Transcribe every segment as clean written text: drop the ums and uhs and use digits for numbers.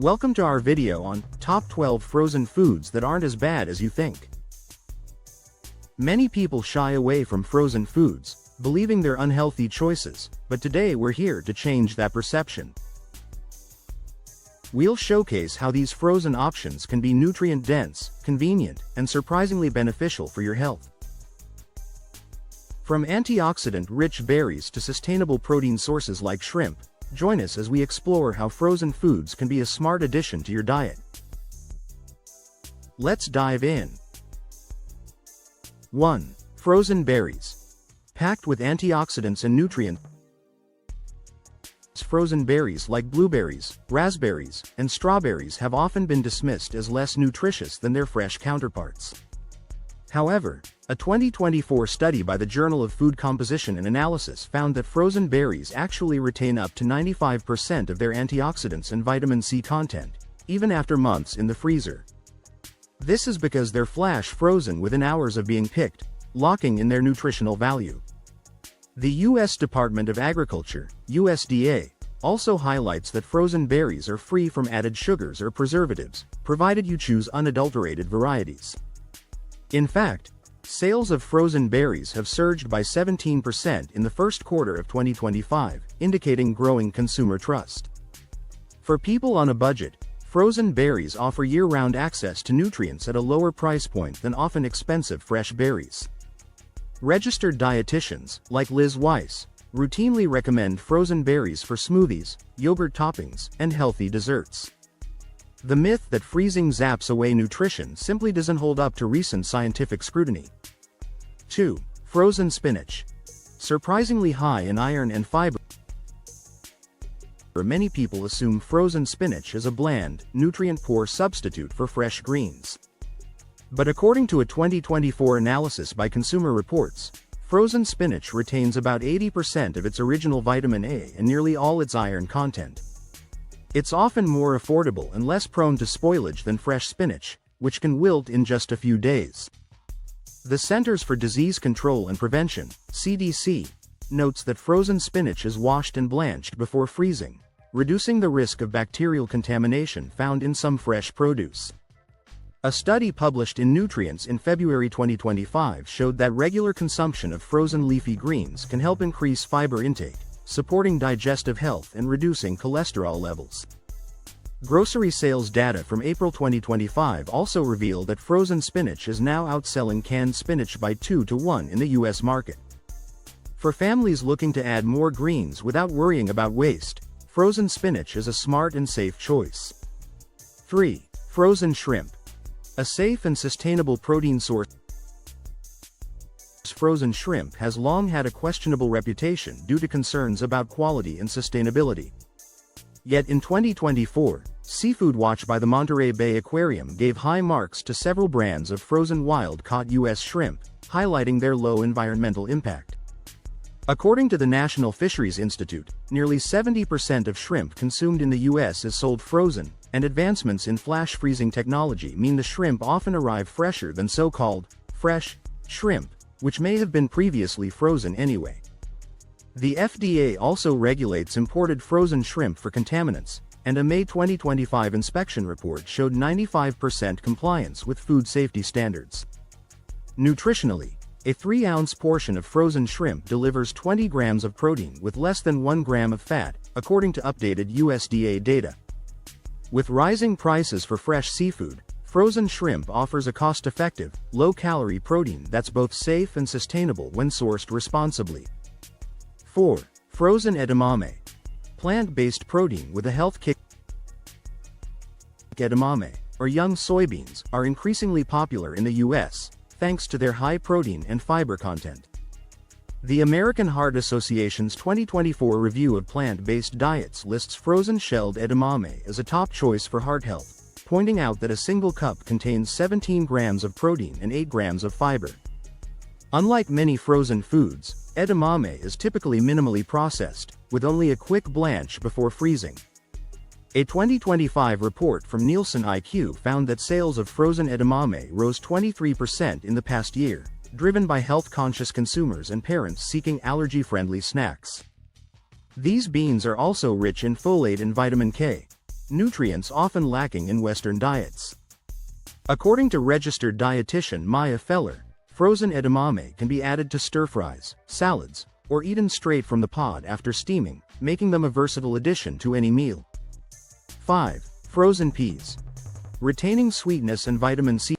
Welcome to our video on Top 12 Frozen Foods That Aren't As Bad As You Think. Many people shy away from frozen foods, believing they're unhealthy choices, but today we're here to change that perception. We'll showcase how these frozen options can be nutrient-dense, convenient, and surprisingly beneficial for your health. From antioxidant-rich berries to sustainable protein sources like shrimp, join us as we explore how frozen foods can be a smart addition to your diet. Let's dive in. 1. Frozen berries. Packed with antioxidants and nutrients, frozen berries like blueberries, raspberries, and strawberries have often been dismissed as less nutritious than their fresh counterparts. However, a 2024 study by the Journal of Food Composition and Analysis found that frozen berries actually retain up to 95% of their antioxidants and vitamin C content, even after months in the freezer. This is because they're flash frozen within hours of being picked, locking in their nutritional value. The U.S. Department of Agriculture, USDA, also highlights that frozen berries are free from added sugars or preservatives, provided you choose unadulterated varieties. In fact, sales of frozen berries have surged by 17% in the first quarter of 2025, indicating growing consumer trust. For people on a budget, frozen berries offer year-round access to nutrients at a lower price point than often expensive fresh berries. Registered dietitians, like Liz Weiss, routinely recommend frozen berries for smoothies, yogurt toppings, and healthy desserts. The myth that freezing zaps away nutrition simply doesn't hold up to recent scientific scrutiny. 2. Frozen spinach. Surprisingly high in iron and fiber, many people assume frozen spinach is a bland, nutrient-poor substitute for fresh greens. But according to a 2024 analysis by Consumer Reports, frozen spinach retains about 80% of its original vitamin A and nearly all its iron content. It's often more affordable and less prone to spoilage than fresh spinach, which can wilt in just a few days. The Centers for Disease Control and Prevention, CDC, notes that frozen spinach is washed and blanched before freezing, reducing the risk of bacterial contamination found in some fresh produce. A study published in Nutrients in February 2025 showed that regular consumption of frozen leafy greens can help increase fiber intake, supporting digestive health and reducing cholesterol levels. Grocery sales data from April 2025 also reveal that frozen spinach is now outselling canned spinach by 2 to 1 in the U.S. market. For families looking to add more greens without worrying about waste, frozen spinach is a smart and safe choice. 3. Frozen shrimp. A safe and sustainable protein source. Frozen shrimp has long had a questionable reputation due to concerns about quality and sustainability. Yet in 2024, Seafood Watch by the Monterey Bay Aquarium gave high marks to several brands of frozen wild-caught U.S. shrimp, highlighting their low environmental impact. According to the National Fisheries Institute, nearly 70% of shrimp consumed in the U.S. is sold frozen, and advancements in flash freezing technology mean the shrimp often arrive fresher than so-called fresh shrimp, which may have been previously frozen anyway. The FDA also regulates imported frozen shrimp for contaminants, and a May 2025 inspection report showed 95% compliance with food safety standards. Nutritionally, a 3-ounce portion of frozen shrimp delivers 20 grams of protein with less than 1 gram of fat, according to updated USDA data. With rising prices for fresh seafood, frozen shrimp offers a cost-effective, low-calorie protein that's both safe and sustainable when sourced responsibly. 4. Frozen edamame. Plant-based protein with a health kick. Edamame, or young soybeans, are increasingly popular in the U.S., thanks to their high protein and fiber content. The American Heart Association's 2024 review of plant-based diets lists frozen shelled edamame as a top choice for heart health, pointing out that a single cup contains 17 grams of protein and 8 grams of fiber. Unlike many frozen foods, edamame is typically minimally processed, with only a quick blanch before freezing. A 2025 report from Nielsen IQ found that sales of frozen edamame rose 23% in the past year, driven by health-conscious consumers and parents seeking allergy-friendly snacks. These beans are also rich in folate and vitamin K. nutrients often lacking in Western diets. According to registered dietitian Maya Feller, frozen edamame can be added to stir-fries, salads, or eaten straight from the pod after steaming, making them a versatile addition to any meal. 5. Frozen peas. Retaining sweetness and vitamin C.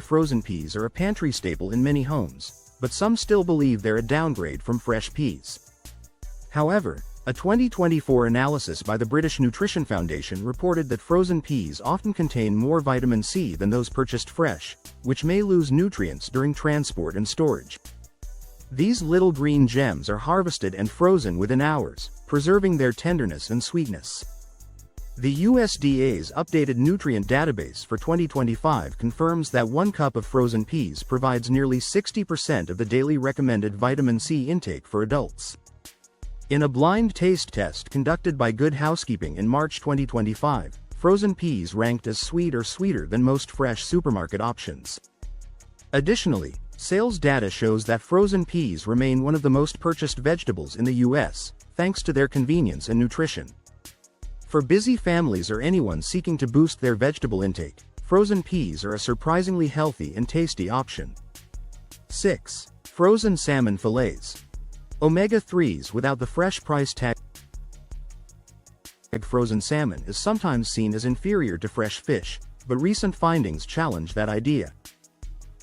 Frozen peas are a pantry staple in many homes, but some still believe they're a downgrade from fresh peas. However, a 2024 analysis by the British Nutrition Foundation reported that frozen peas often contain more vitamin C than those purchased fresh, which may lose nutrients during transport and storage. These little green gems are harvested and frozen within hours, preserving their tenderness and sweetness. The USDA's updated nutrient database for 2025 confirms that 1 cup of frozen peas provides nearly 60% of the daily recommended vitamin C intake for adults. In a blind taste test conducted by Good Housekeeping in March 2025, frozen peas ranked as sweet or sweeter than most fresh supermarket options. Additionally, sales data shows that frozen peas remain one of the most purchased vegetables in the US, thanks to their convenience and nutrition. For busy families or anyone seeking to boost their vegetable intake, frozen peas are a surprisingly healthy and tasty option. 6. Frozen salmon fillets. Omega-3s without the fresh price tag. Frozen salmon is sometimes seen as inferior to fresh fish, but recent findings challenge that idea.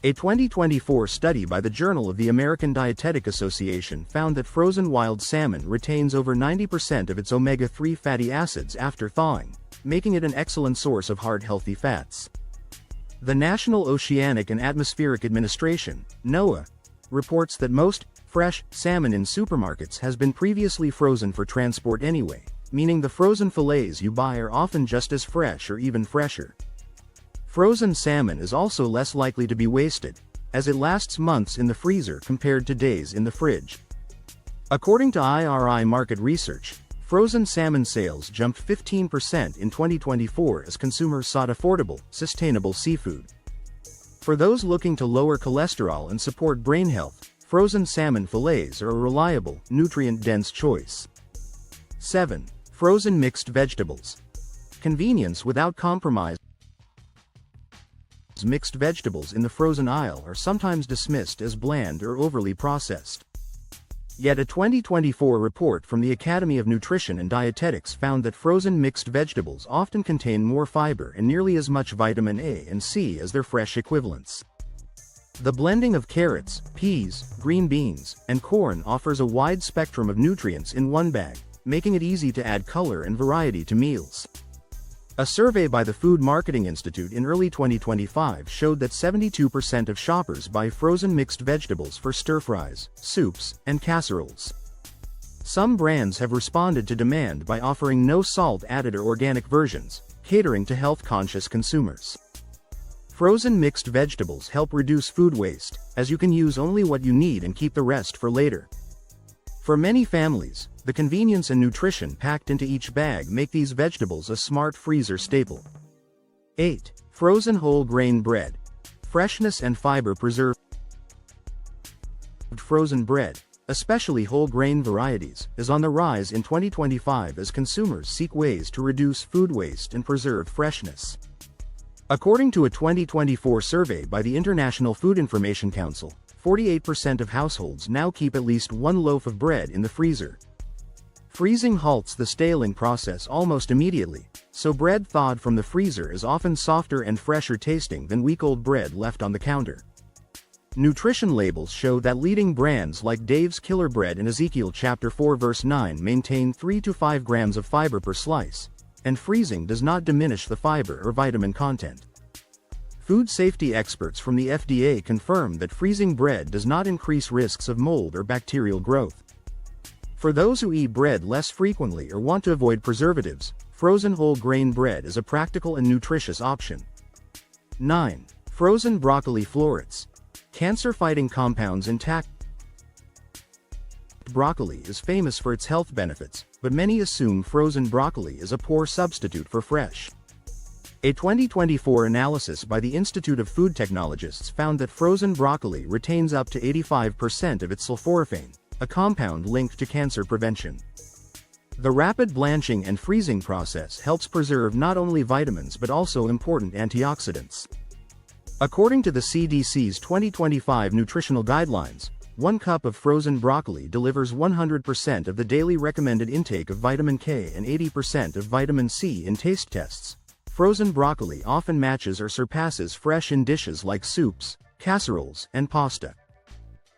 A 2024 study by the Journal of the American Dietetic Association found that frozen wild salmon retains over 90% of its omega-3 fatty acids after thawing, making it an excellent source of heart-healthy fats. The National Oceanic and Atmospheric Administration, NOAA, reports that most fresh salmon in supermarkets has been previously frozen for transport anyway, meaning the frozen fillets you buy are often just as fresh or even fresher. Frozen salmon is also less likely to be wasted, as it lasts months in the freezer compared to days in the fridge. According to IRI market research, frozen salmon sales jumped 15% in 2024 as consumers sought affordable, sustainable seafood. For those looking to lower cholesterol and support brain health, frozen salmon fillets are a reliable, nutrient-dense choice. 7. Frozen mixed vegetables. Convenience without compromise. Mixed vegetables in the frozen aisle are sometimes dismissed as bland or overly processed. Yet a 2024 report from the Academy of Nutrition and Dietetics found that frozen mixed vegetables often contain more fiber and nearly as much vitamin A and C as their fresh equivalents. The blending of carrots, peas, green beans, and corn offers a wide spectrum of nutrients in one bag, making it easy to add color and variety to meals. A survey by the Food Marketing Institute in early 2025 showed that 72% of shoppers buy frozen mixed vegetables for stir-fries, soups, and casseroles. Some brands have responded to demand by offering no salt added or organic versions, catering to health-conscious consumers. Frozen mixed vegetables help reduce food waste, as you can use only what you need and keep the rest for later. For many families, the convenience and nutrition packed into each bag make these vegetables a smart freezer staple. 8. Frozen whole grain bread. Freshness and fiber preserved. Frozen bread, especially whole grain varieties, is on the rise in 2025 as consumers seek ways to reduce food waste and preserve freshness. According to a 2024 survey by the International Food Information Council, 48% of households now keep at least one loaf of bread in the freezer. Freezing halts the staling process almost immediately, so bread thawed from the freezer is often softer and fresher tasting than week-old bread left on the counter. Nutrition labels show that leading brands like Dave's Killer Bread and Ezekiel chapter 4 verse 9 maintain 3 to 5 grams of fiber per slice, and freezing does not diminish the fiber or vitamin content. Food safety experts from the FDA confirm that freezing bread does not increase risks of mold or bacterial growth. For those who eat bread less frequently or want to avoid preservatives, frozen whole grain bread is a practical and nutritious option. 9. Frozen broccoli florets. Cancer-fighting compounds intact. Broccoli is famous for its health benefits, but many assume frozen broccoli is a poor substitute for fresh. A 2024 analysis by the Institute of Food Technologists found that frozen broccoli retains up to 85% of its sulforaphane, a compound linked to cancer prevention. The rapid blanching and freezing process helps preserve not only vitamins but also important antioxidants. According to the CDC's 2025 nutritional guidelines, 1 cup of frozen broccoli delivers 100% of the daily recommended intake of vitamin K and 80% of vitamin C in taste tests. Frozen broccoli often matches or surpasses fresh in dishes like soups, casseroles, and pasta.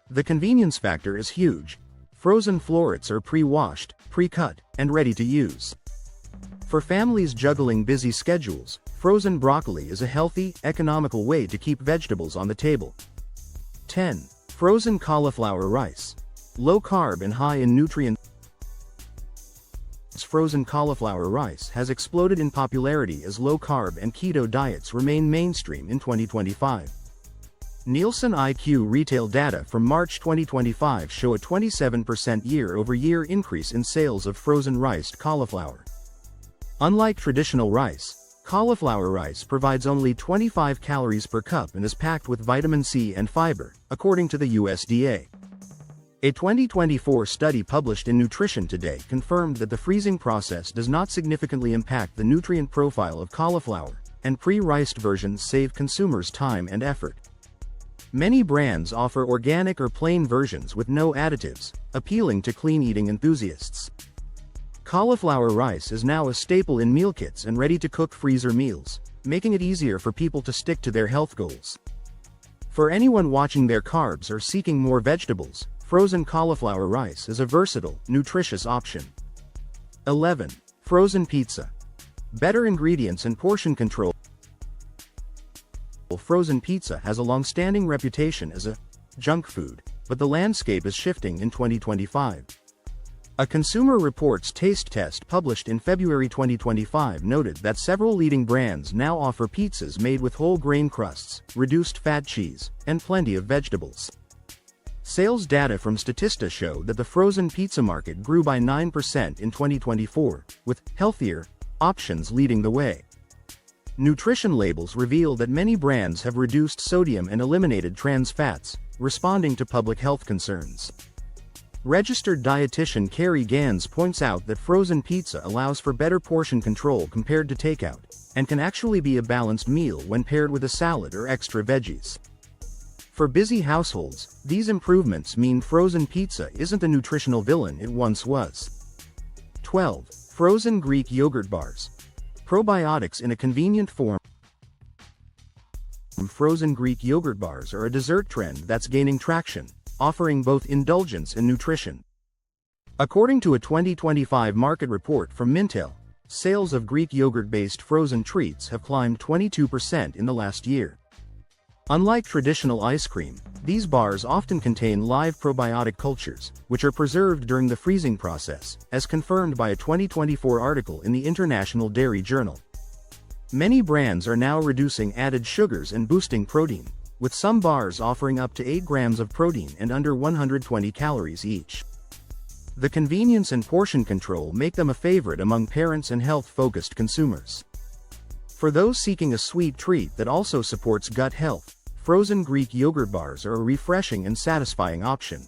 The convenience factor is huge. Frozen florets are pre-washed, pre-cut, and ready to use. For families juggling busy schedules, frozen broccoli is a healthy, economical way to keep vegetables on the table. 10. Frozen cauliflower rice. Low carb and high in nutrients. Frozen cauliflower rice has exploded in popularity as low-carb and keto diets remain mainstream in 2025. Nielsen IQ retail data from March 2025 show a 27% year-over-year increase in sales of frozen riced cauliflower. Unlike traditional rice, cauliflower rice provides only 25 calories per cup and is packed with vitamin C and fiber, according to the USDA. A 2024 study published in Nutrition Today confirmed that the freezing process does not significantly impact the nutrient profile of cauliflower, and pre-riced versions save consumers time and effort. Many brands offer organic or plain versions with no additives, appealing to clean-eating enthusiasts. Cauliflower rice is now a staple in meal kits and ready-to-cook freezer meals, making it easier for people to stick to their health goals. For anyone watching their carbs or seeking more vegetables, frozen cauliflower rice is a versatile, nutritious option. 11. Frozen pizza. Better ingredients and portion control. Frozen pizza has a long-standing reputation as a junk food, but the landscape is shifting in 2025. A Consumer Reports taste test published in February 2025 noted that several leading brands now offer pizzas made with whole grain crusts, reduced fat cheese, and plenty of vegetables. Sales data from Statista show that the frozen pizza market grew by 9% in 2024, with healthier options leading the way. Nutrition labels reveal that many brands have reduced sodium and eliminated trans fats, responding to public health concerns. Registered dietitian Carrie Gans points out that frozen pizza allows for better portion control compared to takeout, and can actually be a balanced meal when paired with a salad or extra veggies. For busy households, these improvements mean frozen pizza isn't the nutritional villain it once was. 12. Frozen Greek yogurt bars. Probiotics in a convenient form. Frozen Greek yogurt bars are a dessert trend that's gaining traction, offering both indulgence and nutrition. According to a 2025 market report from Mintel, sales of Greek yogurt-based frozen treats have climbed 22% in the last year. Unlike traditional ice cream, these bars often contain live probiotic cultures, which are preserved during the freezing process, as confirmed by a 2024 article in the International Dairy Journal. Many brands are now reducing added sugars and boosting protein, with some bars offering up to 8 grams of protein and under 120 calories each. The convenience and portion control make them a favorite among parents and health-focused consumers. For those seeking a sweet treat that also supports gut health, frozen Greek yogurt bars are a refreshing and satisfying option.